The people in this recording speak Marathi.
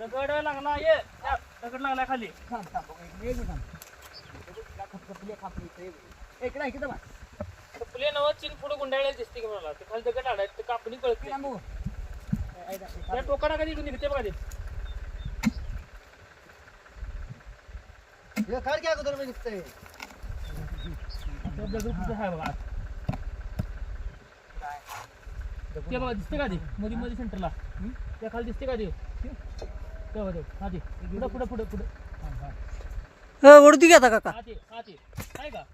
दगड लागला ये दगड लागला खाली फुले नव चिन पुढे गुंडाळलेली दिसते की मला ते खाली दगड आलाय ते कापणी कळते त्या टोकाला कधी निघते बघा हे काढ की अगोदर मी निघतंय दगड कुठे आहे बघा ते बघा दिसते का ते मध्ये मध्ये सेंटरला त्या खाली दिसते का ते हा ते पुढे पुढे पुढे पुढे ओढती घ्या काका हा ते आहे का